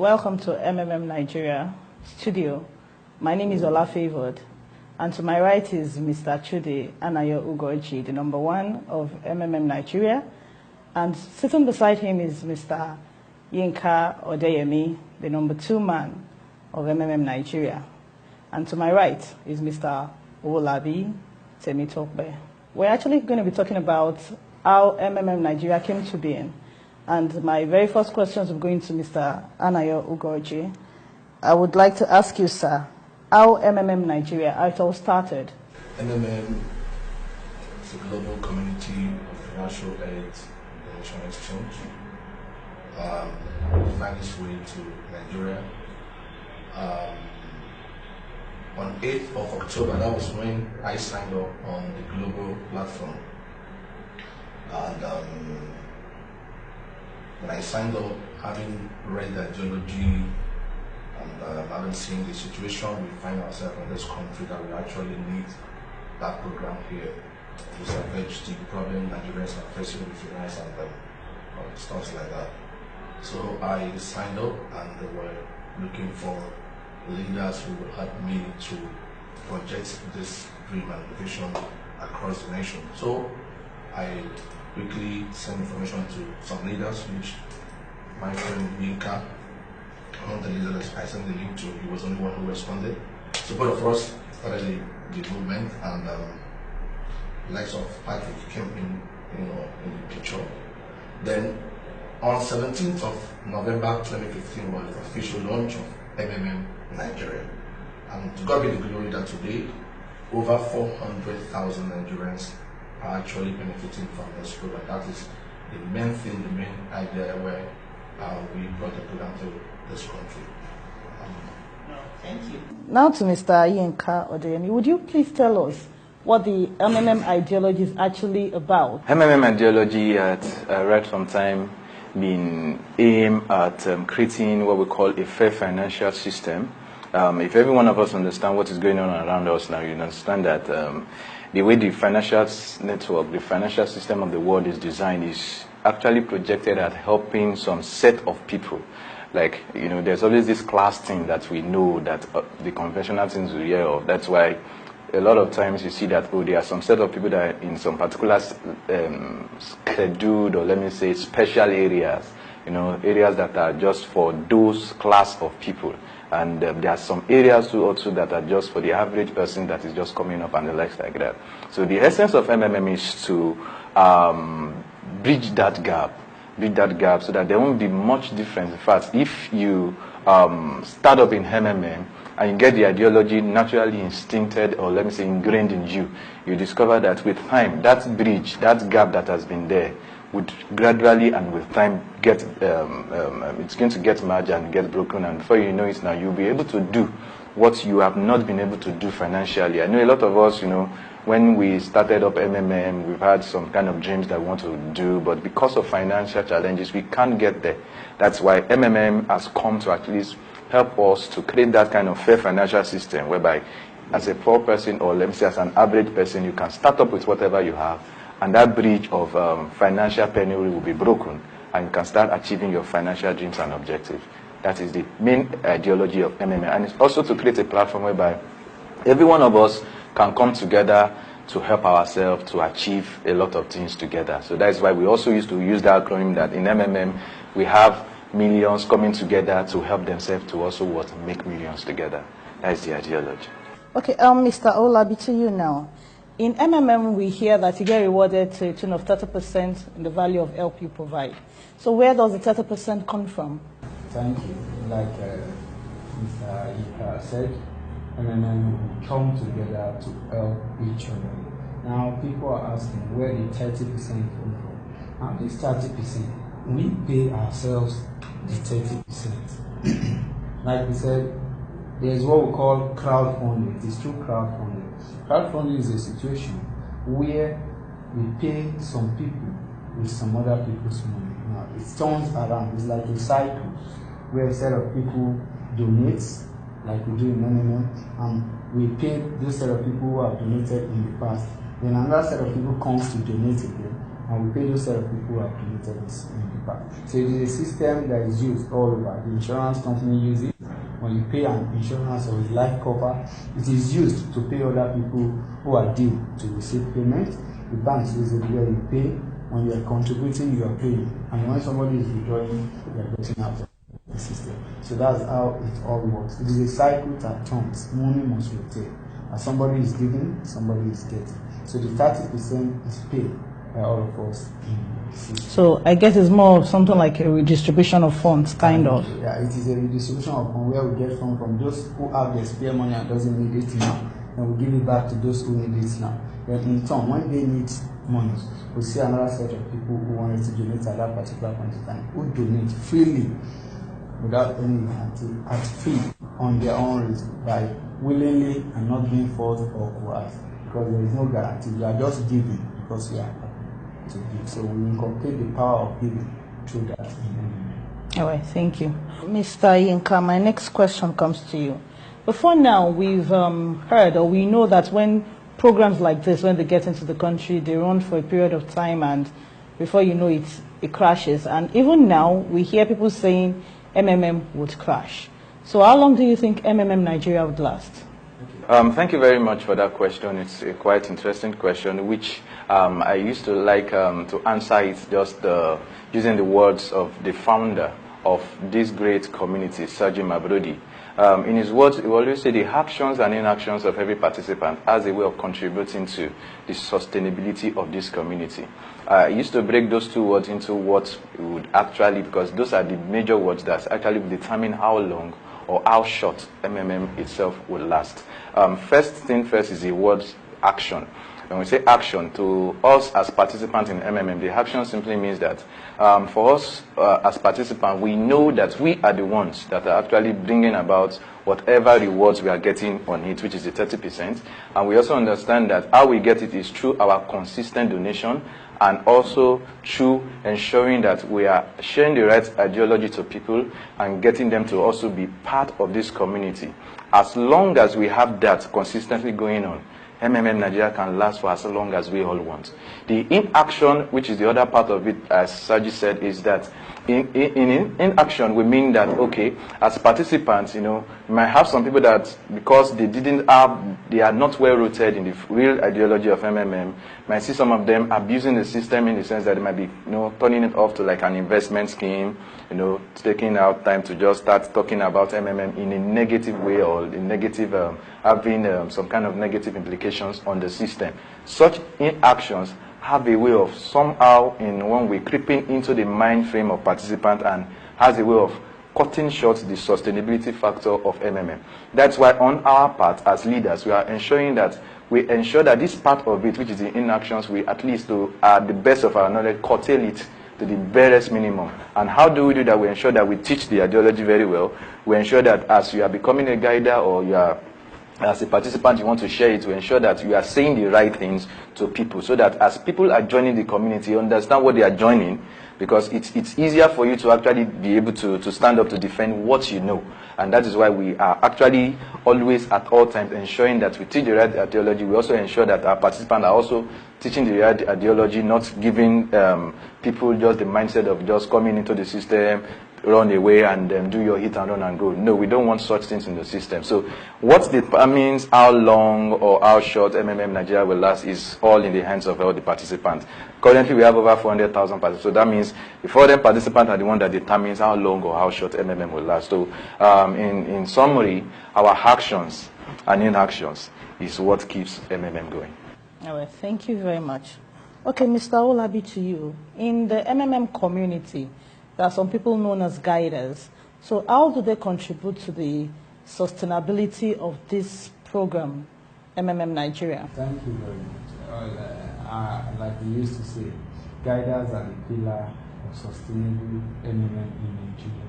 welcome to MMM Nigeria studio. My name is Ola Favored, and to my right is Mr. Chude Anayo Ugoji, the number one of MMM Nigeria, and sitting beside him is Mr. Yinka Odeyemi, the number two man of MMM Nigeria, and to my right is Mr. Olabi Temitope. We're actually going to be talking about how MMM Nigeria came to being. And my very first questions are going to Mr. Anayo Ugoji. I would like to ask you, sir, how MMM Nigeria, how it all started? MMM is a global community of financial aid and donation exchange. It found its way to Nigeria. On 8th of October, that was when I signed up on the global platform. And when I signed up, having read the ideology and having seen the situation we find ourselves in this country, that we actually need that program here to salvage the problem Nigerians are facing with finance and stuff like that. So I signed up, and they were looking for leaders who would help me to project this dream and vision across the nation. So I quickly sent information to some leaders, which my friend Yinka, one of the leaders I sent the link to, he was the only one who responded. So both of us started the movement, and the likes of Patrick came in the picture. Then on 17th of November 2015 was the official launch of MMM Nigeria. And to God be the glory that today over 400,000 Nigerians are actually benefiting from this program. That is the main thing, the main idea where we brought the program to this country. Thank you. Now to Mr. Yinka Odeyemi, would you please tell us what the MMM ideology is actually about? MMM ideology had right from time been aimed at creating what we call a fair financial system. If every one of us understand what is going on around us now, you understand that the way the financial network, the financial system of the world is designed is actually projected at helping some set of people. Like, there's always this class thing that we know that the conventional things we hear of. That's why a lot of times you see that, there are some set of people that are in some particular scheduled, or let me say special areas, areas that are just for those class of people. And there are some areas too also that are just for the average person that is just coming up and the likes like that. So the essence of MMM is to bridge that gap so that there won't be much difference. In fact, if you start up in MMM and you get the ideology naturally instincted, or let me say ingrained in you, you discover that with time, that bridge, that gap that has been there, would gradually and with time get, it's going to get merged and get broken, and before you know it now, you'll be able to do what you have not been able to do financially. I know a lot of us, when we started up MMM, we've had some kind of dreams that we want to do, but because of financial challenges, we can't get there. That's why MMM has come to at least help us to create that kind of fair financial system, whereby as a poor person, or let me say as an average person, you can start up with whatever you have, and that bridge of financial penury will be broken, and you can start achieving your financial dreams and objectives. That is the main ideology of MMM. And it's also to create a platform whereby every one of us can come together to help ourselves to achieve a lot of things together. So that's why we also used to use that acronym that in MMM we have millions coming together to help themselves to also make millions together. That's the ideology. Okay, Mr. Olabi, to you now. In MMM, we hear that you get rewarded to a tune of 30% in the value of help you provide. So where does the 30% come from? Thank you. Like Mr. Ika said, MMM come together to help each other. Now people are asking where the 30% come from. Now this 30%, we pay ourselves the 30%. Like we said, there is what we call crowdfunding. It is through crowdfunding. Crowdfunding is a situation where we pay some people with some other people's money. Now it turns around. It's like a cycle where a set of people donate, like we do in MMM, and we pay those set of people who have donated in the past. Then another set of people comes to donate again. and we pay those set of people who have donated this in the back. So it is a system that is used all over. The insurance company uses it. When you pay an insurance or a life cover, it is used to pay other people who are due to receive payment. The banks use it where you pay. When you are contributing, you are paying. And when somebody is withdrawing, you are getting out of the system. So that's how it all works. It is a cycle that turns. Money must rotate. As somebody is giving, somebody is getting. So the 30% is paid by all of us in the system. So I guess it's more of something like a redistribution of funds, kind of. Yeah, it is a redistribution of funds where we get from those who have their spare money and doesn't need it now, and we give it back to those who need it now. Then in turn, when they need money, we see another set of people who wanted to donate at that particular point in time, who donate freely without any guarantee, at fee on their own risk, by willingly and not being forced or coerced, because there is no guarantee. You are just giving because you are happy to give. So we inculcate the power of giving through that. All right, thank you. Mr. Yinka, my next question comes to you. Before now, we've heard, or we know that when programs like this, when they get into the country, they run for a period of time, and before you know it, it crashes. And even now, we hear people saying MMM would crash. So how long do you think MMM Nigeria would last? Thank you very much for that question. It's a quite interesting question, which I used to like to answer it just using the words of the founder of this great community, Sergio Mabrodi. In his words, he always say the actions and inactions of every participant as a way of contributing to the sustainability of this community. I used to break those two words into what would actually, because those are the major words that actually will determine how long or how short MMM itself will last. First thing first is the word action. When we say action, to us as participants in MMM, the action simply means that for us as participants, we know that we are the ones that are actually bringing about whatever rewards we are getting on it, which is the 30%. And we also understand that how we get it is through our consistent donation, and also through ensuring that we are sharing the right ideology to people and getting them to also be part of this community. As long as we have that consistently going on, MMM Nigeria can last for as long as we all want. The inaction, which is the other part of it, as Saji said, is that in action, we mean that, okay, as participants, you might have some people that, because they are not well rooted in the real ideology of MMM, might see some of them abusing the system in the sense that they might be, turning it off to like an investment scheme, taking out time to just start talking about MMM in a negative way, or in negative, having some kind of negative implications on the system. Such inactions have a way of somehow, in one way, creeping into the mind frame of participants and has a way of cutting short the sustainability factor of MMM. That's why on our part as leaders, we are ensuring that this part of it, which is the inactions, we at least do the best of our knowledge, curtail it to the barest minimum. And how do we do that? We ensure that we teach the ideology very well. We ensure that as you are becoming a guider, or you are as a participant, you want to share it, to ensure that you are saying the right things to people, so that as people are joining the community, you understand what they are joining, because it's easier for you to actually be able to stand up to defend what you know. And that is why we are actually always at all times ensuring that we teach the right ideology. We also ensure that our participants are also teaching the right ideology, not giving people just the mindset of just coming into the system, run away and do your hit and run and go. No, we don't want such things in the system. So what determines how long or how short MMM Nigeria will last is all in the hands of all the participants. Currently, we have over 400,000 participants. So that means the 400 participants are the one that determines how long or how short MMM will last. So in summary, our actions and inactions is what keeps MMM going. All right, thank you very much. Okay, Mr. Olabi, to you. In the MMM community, there are some people known as guiders. So how do they contribute to the sustainability of this program, MMM Nigeria? Thank you very much. Like we used to say, guiders are the pillar of sustainable MMM in Nigeria.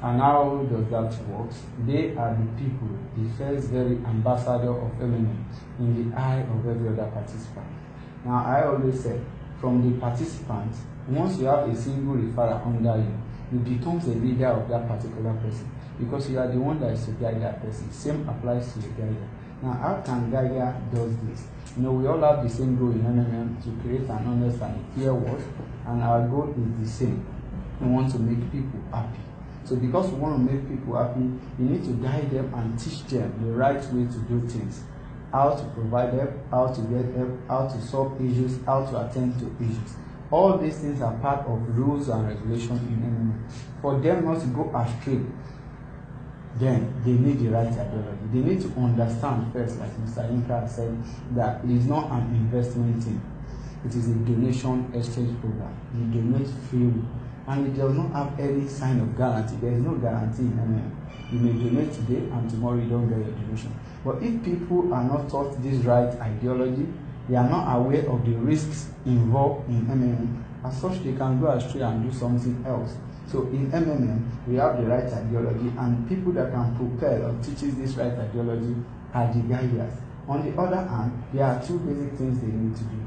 And how does that work? They are the people, the first very ambassador of MMM in the eye of every other participant. Now, I always say, from the participants, once you have a single referrer under you, you become the leader of that particular person, because you are the one that is to guide that person. Same applies to the guider. Now, how can Gaia does this? You know, we all have the same goal in MMM, to create an honest and fair world, and our goal is the same. We want to make people happy. So because we want to make people happy, we need to guide them and teach them the right way to do things. How to provide help, how to get help, how to solve issues, how to attend to issues. All these things are part of rules and regulations in MMM. For them not to go astray, then they need the right ideology. They need to understand first, like Mr. Inka said, that it is not an investment thing. It is a donation exchange program. You donate freely. And it does not have any sign of guarantee. There is no guarantee in MMM. You may donate today and tomorrow you don't get your donation. But if people are not taught this right ideology, they are not aware of the risks involved in MMM, as such they can go astray and do something else. So in MMM, we have the right ideology, and people that can propel or teaches this right ideology are the guides. On the other hand, there are two basic things they need to do.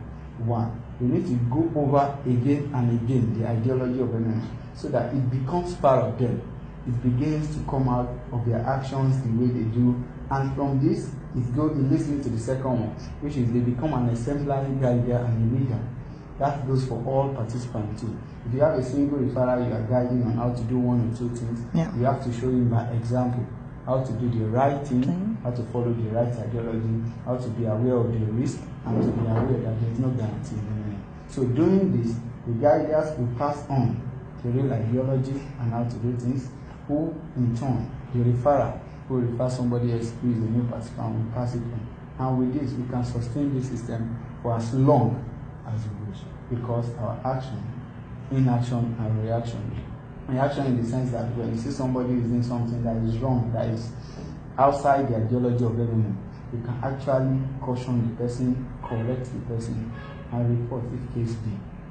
One, they need to go over again and again the ideology of MMM so that it becomes part of them. It begins to come out of their actions the way they do, and from this, it leads me to the second one, which is they become an exemplary guide and a leader. That goes for all participants too. If you have a single referral you are guiding on how to do one or two things, you have to show him by example how to do the right thing, how to follow the right ideology, how to be aware of the risk, and to be aware that there is no guarantee in it. So doing this, the guiders will pass on the real ideology and how to do things, who in turn, the referrer, who refers somebody else who is a new participant, will pass it on. And with this, we can sustain this system for as long as we wish, because our action, inaction, and reaction. Reaction in the sense that when you see somebody is doing something that is wrong, that is outside the ideology of government, you can actually caution the person, correct the person, and report if case be,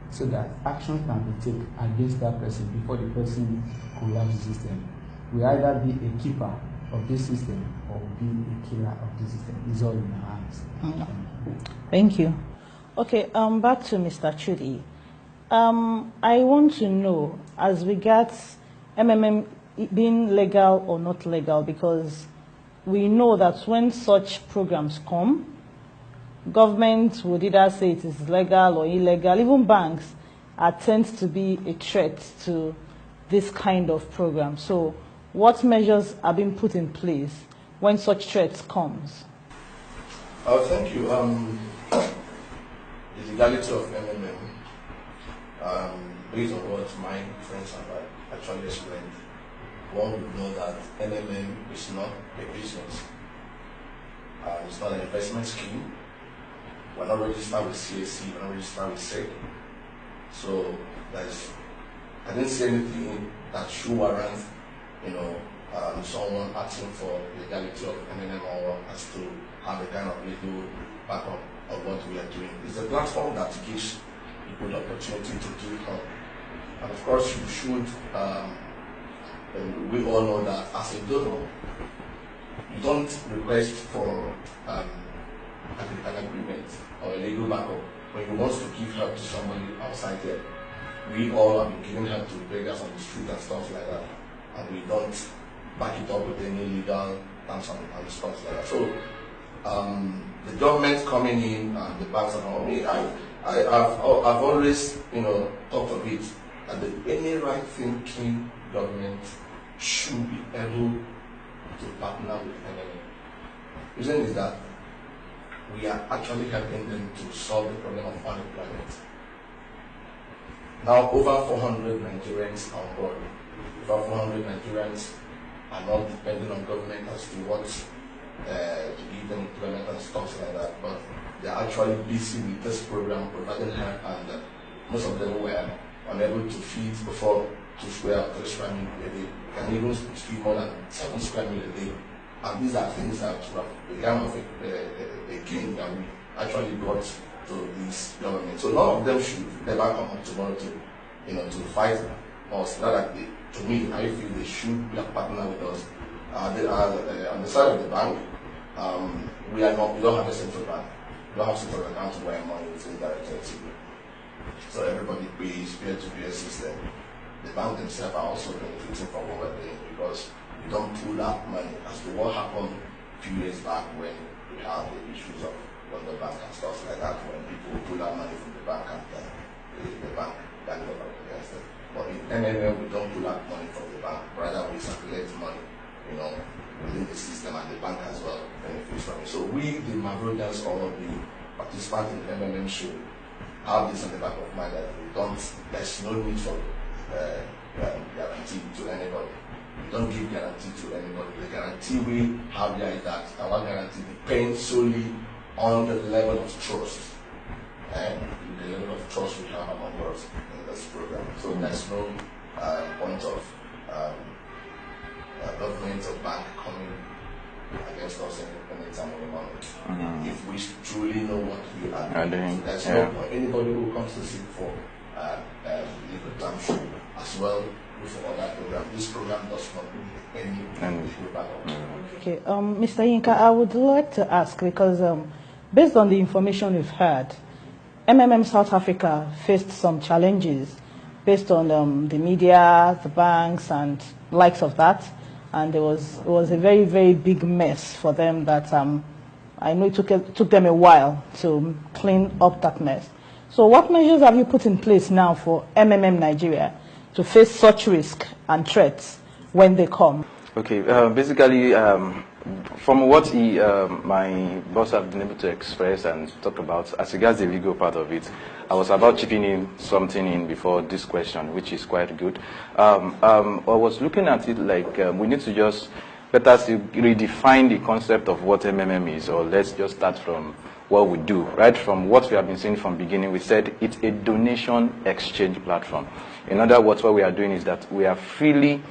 so that action can be taken against that person before the person collapses the system. We either be a keeper of this system or be a killer of the system. It's all in our hands. Thank you. Okay, back to Mr. Chudi. I want to know, as regards MMM being legal or not legal, because we know that when such programs come, government would either say it is legal or illegal. Even banks tend to be a threat to this kind of program. So what measures are being put in place when such threats comes? Thank you. The legality of MMM, based on what my friends have actually explained, one would know that MMM is not a business. It's not an investment scheme. We're not registered with CAC, we're not registered with SEC. So I didn't see anything that should warrant, someone asking for legality of MMM or has to have a kind of legal backup of what we are doing. It's a platform that gives people the opportunity to do help. And of course, you should, we all know that as a donor, you don't request for an agreement or a legal backup when you want to give help to somebody outside there. We all have been giving help to beggars on the street and stuff like that, and we don't back it up with any legal terms and stuff like that. So the government coming in and the banks and all, I've always thought of it that any right thinking government should be able to partner with MMM. The reason is that we are actually helping them to solve the problem of unemployment. Now over 400 Nigerians are on board. Over 400 Nigerians are not depending on government as to what to give them employment and stuff like that, but they are actually busy with this program providing help, and most of them were unable to feed before 2 square or 3 square meals a day. Can even feed more than 7 square meals a day. And these are things that the kind of a gain that we actually brought to this government. So none of them should never come up tomorrow to fight us. To me, I feel they should be a partner with us. They are on the side of the bank. We don't have a central bank. We don't have central account where money is indirected to. So everybody pays peer-to-peer system. The bank themselves are also benefiting from what we're doing, because we don't pull that money as to what happened a few years back when we have the issues of the bank and stuff like that when people pull out money from the bank and the bank can go up against it. But in MMM, we don't pull out money from the bank, rather we circulate money, within the system, and the bank as well benefits from it. So we, the Mavrodians, or the participants in the MMM, should have this on the back of mind that there's no need for guarantee to anybody. We don't give guarantee to anybody. The guarantee we have there is that our guarantee depends solely on the level of trust and the level of trust we have among us in this program. So there's no point of government or bank coming against us anytime we want it. If we truly know what we are doing, so there's no point. Anybody who comes to seek for legal term should as well look for other program. This program does not need any legal backup. Okay, Mr. Yinka, I would like to ask, because based on the information we've heard, MMM South Africa faced some challenges based on the media, the banks, and likes of that. And it was a very, very big mess for them that I know it took them a while to clean up that mess. So what measures have you put in place now for MMM Nigeria to face such risk and threats when they come? Okay, basically, from what my boss have been able to express and talk about, as regards the legal part of it, I was about chipping in something in before this question, which is quite good. I was looking at it like we need to just better redefine the concept of what MMM is, or let's just start from what we do. Right from what we have been saying from the beginning, we said it's a donation exchange platform. In other words, what we are doing is that we are freely,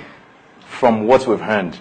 from what we've earned.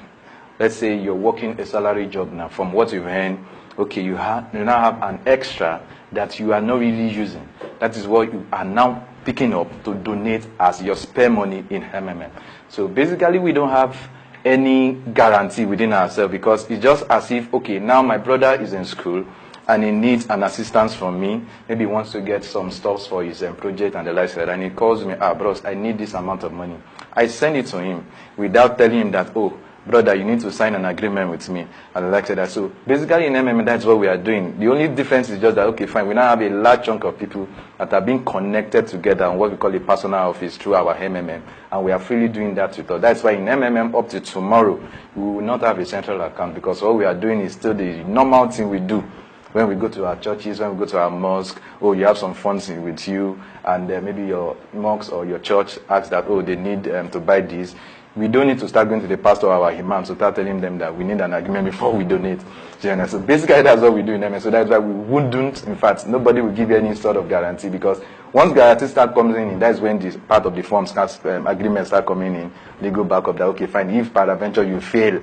Let's say you're working a salary job now. From what you've earned, okay, you now have an extra that you are not really using. That is what you are now picking up to donate as your spare money in MMM. So basically, we don't have any guarantee within ourselves, because it's just as if, okay, now my brother is in school and he needs an assistance from me. Maybe he wants to get some stuff for his project and the like, and he calls me, bros, I need this amount of money. I send it to him without telling him that, oh, brother, you need to sign an agreement with me, and like that. So basically in MMM, that's what we are doing. The only difference is just that, okay, fine, we now have a large chunk of people that are being connected together on what we call a personal office through our MMM, and we are freely doing that with us. That's why in MMM, up to tomorrow, we will not have a central account, because all we are doing is still the normal thing we do. When we go to our churches, when we go to our mosque, oh, you have some funds with you, and maybe your mosque or your church asks that, oh, they need to buy this. We don't need to start going to the pastor or our imam to start telling them that we need an agreement before we donate. So basically, that's what we do in MS. So that's why we wouldn't, in fact, nobody will give you any sort of guarantee, because once guarantee start coming in, that's when this part of the form starts, agreements start coming in, legal backup that, okay, fine, if peradventure you fail,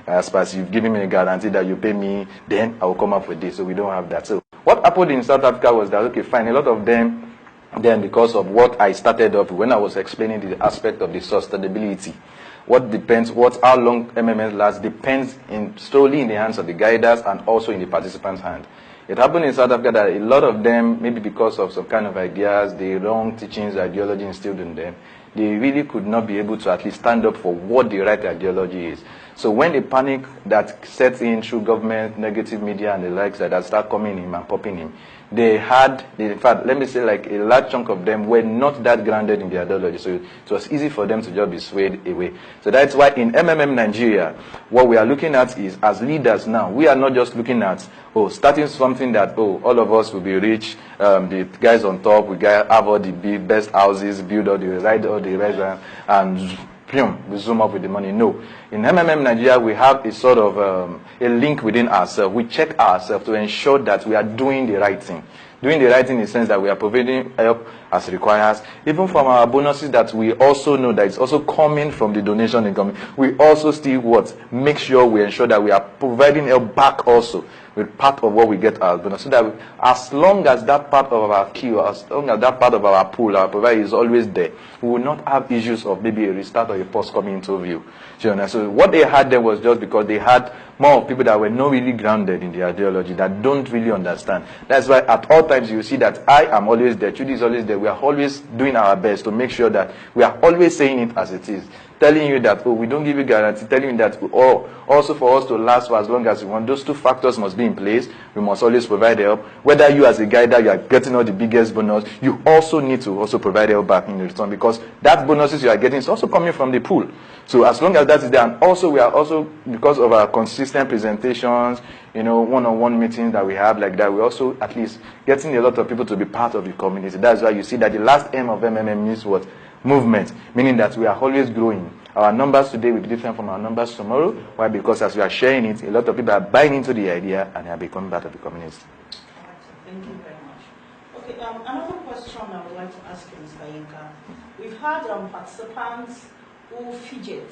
as far as you've given me a guarantee that you pay me, then I will come up with this. So we don't have that. So what happened in South Africa was that, okay, fine, a lot of them, then because of what I started off when I was explaining the aspect of the sustainability, how long MMM lasts depends solely in the hands of the guiders and also in the participants' hand. It happened in South Africa that a lot of them, maybe because of some kind of ideas, the wrong teachings, ideology instilled in them, they really could not be able to at least stand up for what the right ideology is. So when the panic that sets in through government, negative media, and the likes that start coming in and popping in, in fact, let me say, like a large chunk of them were not that grounded in the ideology. So it was easy for them to just be swayed away. So that's why in MMM Nigeria, what we are looking at is, as leaders now, we are not just looking at, starting something that, all of us will be rich, the guys on top, we have all the best houses, build all the restaurants, and we zoom up with the money. No. In MMM Nigeria, we have a sort of a link within ourselves. We check ourselves to ensure that we are doing the right thing. Doing the right thing in the sense that we are providing help as requires, even from our bonuses that we also know that it's also coming from the donation income. We also still make sure we ensure that we are providing help back also with part of what we get as bonus, so that as long as that part of our queue, as long as that part of our pool, our provider is always there, we will not have issues of maybe a restart or a pause coming into view. So what they had there was just because they had more people that were not really grounded in the ideology, that don't really understand. That's why at all times you see that I am always there, Judy is always there. We are always doing our best to make sure that we are always saying it as it is. telling you that, oh, we don't give you guarantee, telling you that, oh, also for us to last for as long as we want, those two factors must be in place. We must always provide help. Whether you as a guider, you are getting all the biggest bonus, you also need to also provide help back in return, because that bonuses you are getting is also coming from the pool. So as long as that is there, and also we are also, because of our consistent presentations, one-on-one meetings that we have like that, we also at least getting a lot of people to be part of the community. That's why you see that the last M of MMM means what? Movement, meaning that we are always growing. Our numbers today will be different from our numbers tomorrow. Why? Because as we are sharing it, a lot of people are buying into the idea and they are becoming part of the community. Thank you very much. Okay, another question I would like to ask you, Mr. Yinka. We've had participants who fidget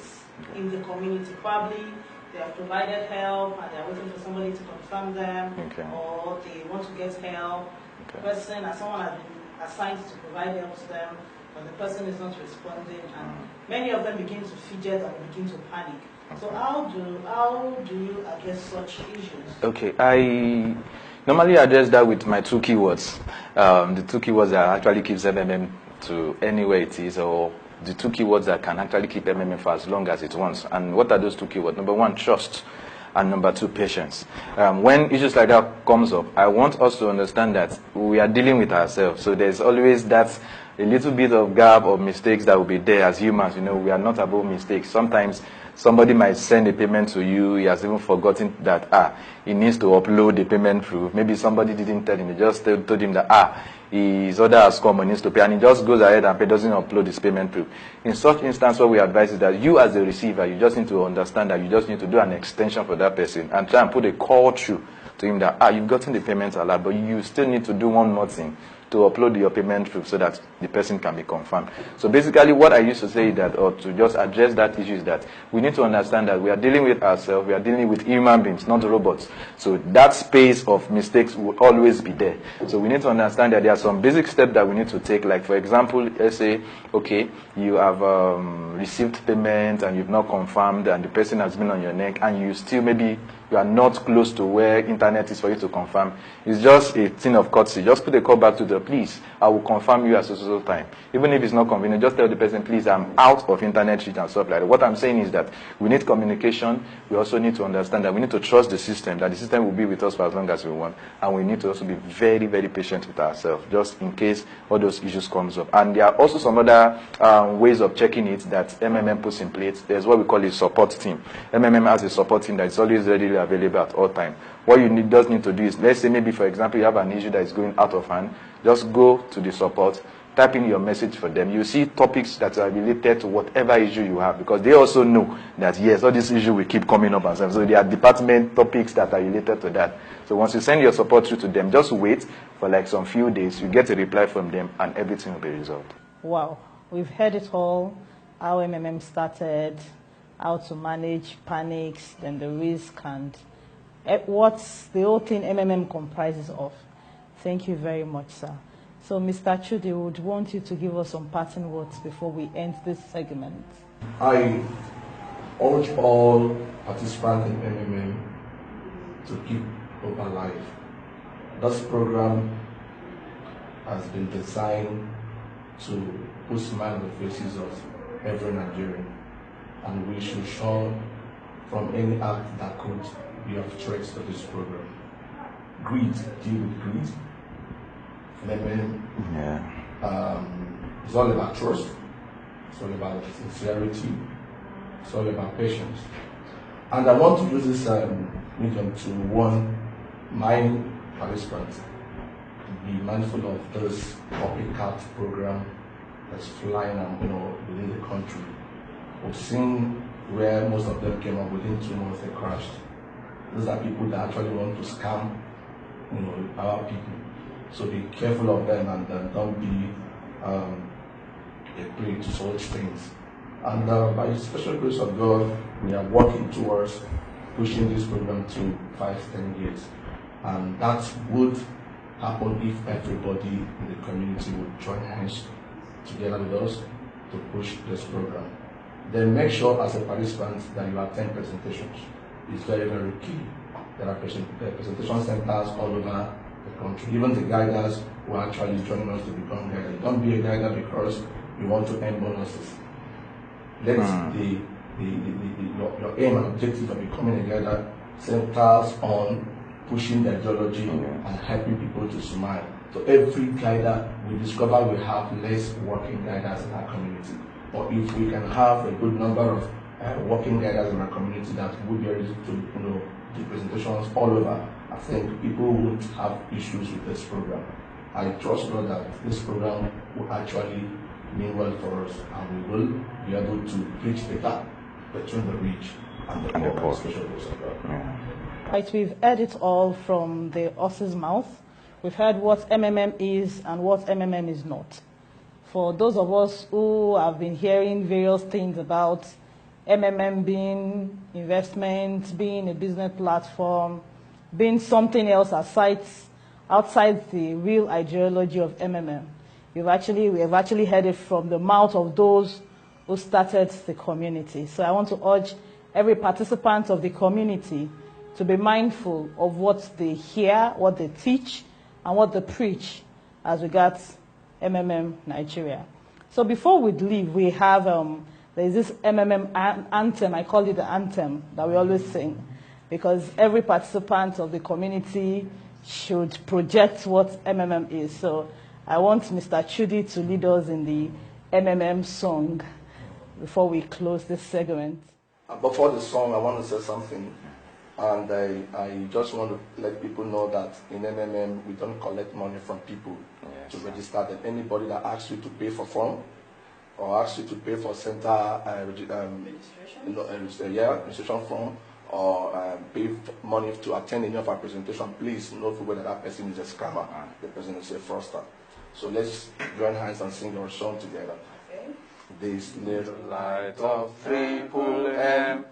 in the community. Probably they have provided help and they are waiting for somebody to confirm them, or they want to get help. Person and someone has been assigned to provide help to them, but the person is not responding, and many of them begin to fidget and begin to panic. So how do you address such issues? Okay, I normally address that with my two keywords. The two keywords that actually keeps MMM to anywhere it is, or the two keywords that can actually keep MMM for as long as it wants. And what are those two keywords? Number one, trust. And number two, patience. When issues like that comes up, I want us to understand that we are dealing with ourselves. So there's always that a little bit of gap or mistakes that will be there as humans. We are not above mistakes. Sometimes somebody might send a payment to you. He has even forgotten that, he needs to upload the payment proof. Maybe somebody didn't tell him. They just told him that, his order has come and needs to pay. And he just goes ahead and doesn't upload his payment proof. In such instance, what we advise is that you as the receiver, you just need to understand that you just need to do an extension for that person and try and put a call through to him that, you've gotten the payment allowed, but you still need to do one more thing, to upload your payment proof so that the person can be confirmed. So basically what I used to say is that, or to just address that issue, is that we need to understand that we are dealing with ourselves, we are dealing with human beings, not robots. So that space of mistakes will always be there. So we need to understand that there are some basic steps that we need to take. Like for example, let's say, okay, you have received payment and you've not confirmed and the person has been on your neck and you still maybe you are not close to where internet is for you to confirm. It's just a thing of courtesy. Just put a call back to the please. I will confirm you at so time. Even if it's not convenient, just tell the person, please, I'm out of internet reach and stuff like that. What I'm saying is that we need communication. We also need to understand that we need to trust the system, that the system will be with us for as long as we want. And we need to also be very, very patient with ourselves, just in case all those issues comes up. And there are also some other ways of checking it that MMM puts in place. There's what we call a support team. MMM has a support team that is always readily available at all times. What you just need to do is, let's say maybe for example you have an issue that is going out of hand, just go to the support, type in your message for them. You see topics that are related to whatever issue you have, because they also know that yes, all these issues will keep coming up and stuff. So there are department topics that are related to that. So once you send your support through to them, just wait for like some few days, you get a reply from them and everything will be resolved. Wow, we've heard it all, how MMM started, how to manage panics, then the risk, and what the whole thing MMM comprises of. Thank you very much, sir. So, Mr. Chude, we would want you to give us some parting words before we end this segment. I urge all participants in MMM to keep hope alive. This program has been designed to put smile on the faces of every Nigerian, and we should shun from any act that could be of threat to this program. Greed, deal with greed. It's all about trust, it's all about sincerity, it's all about patience. And I want to use this medium to warn my participants to be mindful of this copycat program that's flying within the country. We've seen where most of them came up within 2 months they crashed. These are people that actually want to scam our people. So be careful of them and don't be a prey to such things. And by the special grace of God, we are working towards pushing this program to 5-10 years. And that would happen if everybody in the community would join hands together with us to push this program. Then make sure as a participant that you attend presentations. It's very, very key. There are presentation centers all over the country. Even the guiders who are actually joining us to become guiders. Don't be a guider because you want to earn bonuses. Let your aim and objective of becoming a guider centers on pushing the ideology and helping people to smile. So every guider we discover we have less working guiders in our community. But if we can have a good number of working guiders in our community that would be able to do presentations all over, I think people won't have issues with this program. I trust God that this program will actually mean well for us, and we will be able to bridge the gap between the rich and the poor, especially those of God. Right, we've heard it all from the horse's mouth. We've heard what MMM is and what MMM is not. For those of us who have been hearing various things about MMM being investment, being a business platform, being something else outside the real ideology of MMM, we have actually heard it from the mouth of those who started the community. So I want to urge every participant of the community to be mindful of what they hear, what they teach, and what they preach as regards MMM Nigeria. So before we leave, we have there's this MMM anthem. I call it the anthem that we always sing, because every participant of the community should project what MMM is. So I want Mr. Chudi to lead us in the MMM song before we close this segment. Before the song, I want to say something. And I just want to let people know that in MMM, we don't collect money from people to register them. Anybody that asks you to pay for form or asks you to pay for center registration form or pay money to attend any of our presentation, please note whether that person is a scammer, the person is a fraudster. So let's join hands and sing our song together. Okay. This little light of triple M,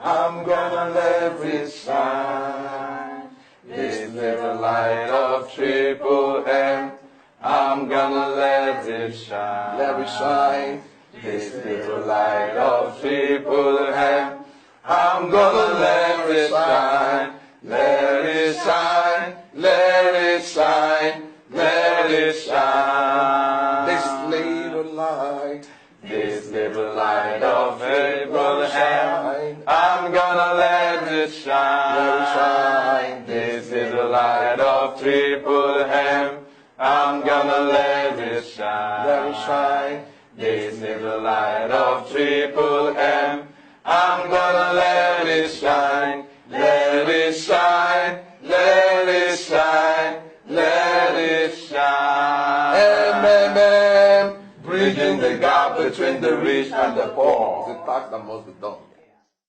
I'm gonna let it shine. This little light of triple M, I'm gonna let it shine. Let it shine. This little light of triple M, I'm gonna let it shine. Let it shine. Let it shine. Let it shine. This little light. This little light of Abraham, I'm gonna let it shine. Let it shine. This little light of triple M, I'm gonna let it shine. Let it shine. This little light of triple M, I'm gonna let it shine. Let it shine. Let it shine. Let it shine. MMM. Bridging the gap between the rich and the poor. It's a task that must be done.